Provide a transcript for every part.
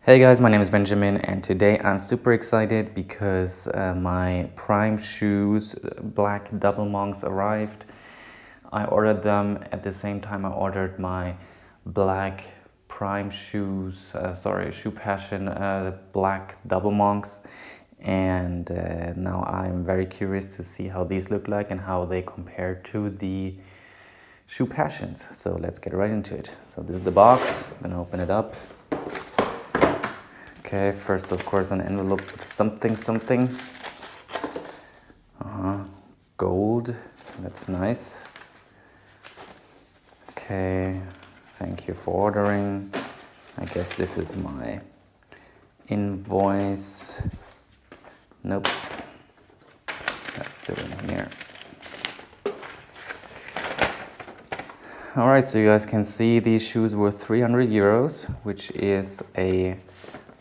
Hey guys, my name is Benjamin and today I'm super excited because my Prime shoes, black double monks, arrived. I ordered them at the same time I ordered my black Prime shoes, Shoepassion black double monks, and now I'm very curious to see how these look like and how they compare to the Shoepassions. So let's get right into it. So this is the box. I'm gonna open it up. Okay, first of course an envelope with something. Gold, that's nice. Okay, thank you for ordering. I guess this is my invoice. Nope, that's still in here. Alright, so you guys can see these shoes were 300 euros, which is a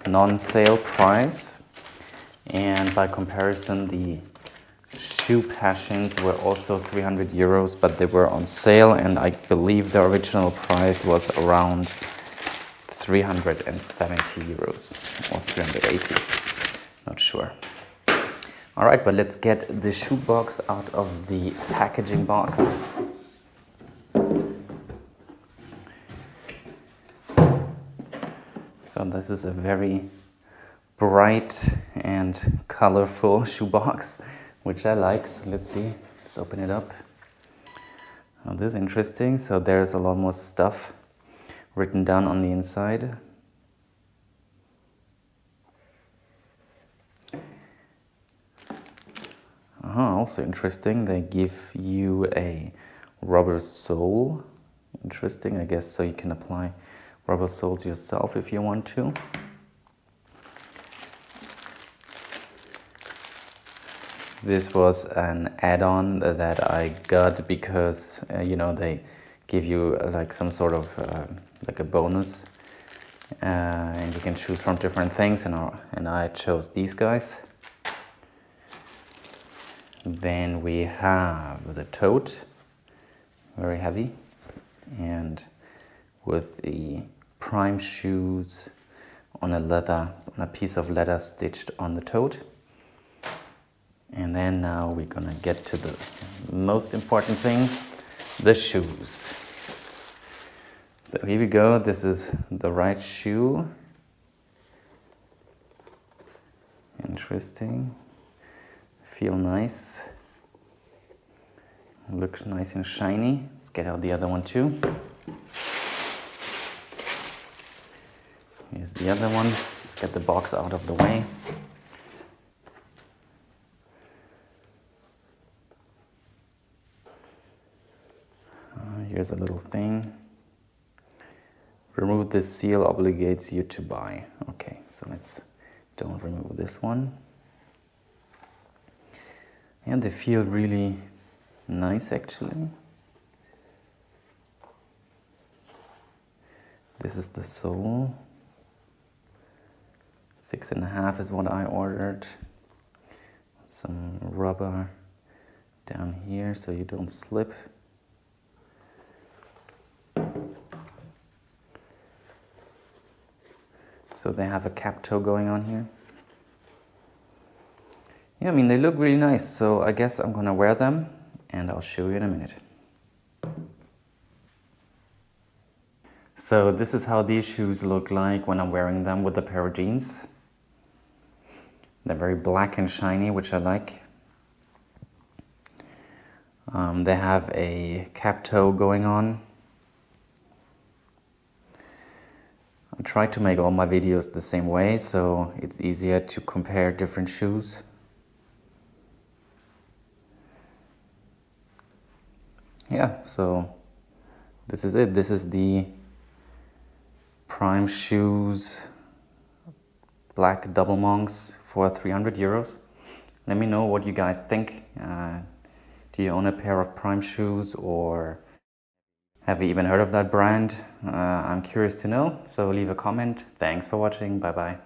non-sale price, and by comparison the Shoepassions were also 300 euros, but they were on sale, and I believe the original price was around 370 euros or 380, not sure. Alright, but let's get the shoe box out of the packaging box. So this is a very bright and colorful shoebox, which I like. So let's see, let's open it up. Oh, this is interesting. So there's a lot more stuff written down on the inside. Also interesting, they give you a rubber sole. Interesting, I guess, so you can apply rubber soles yourself if you want to. This was an add-on that I got because you know, they give you like some sort of like a bonus, and you can choose from different things, and I chose these guys. Then we have the tote, very heavy, and with the Prime shoes on a piece of leather stitched on the tote. And then now we're gonna get to the most important thing, the shoes. So here we go, this is the right shoe. Interesting, feel nice, looks nice and shiny. Let's get out the other one too. Here's the other one. Let's get the box out of the way. Here's a little thing. Remove this seal obligates you to buy. Okay, so don't remove this one. And they feel really nice actually. This is the sole. 6.5 is what I ordered. Some rubber down here so you don't slip. So they have a cap toe going on here. Yeah, I mean, they look really nice, so I guess I'm gonna wear them and I'll show you in a minute. So this is how these shoes look like when I'm wearing them with a pair of jeans. They're very black and shiny, which I like. They have a cap toe going on. I try to make all my videos the same way, so it's easier to compare different shoes. Yeah, so this is it. This is the Prime shoes black double monks for 300 euros. Let me know what you guys think. Do you own a pair of Prime shoes, or have you even heard of that brand? I'm curious to know, so leave a comment. Thanks for watching. Bye bye.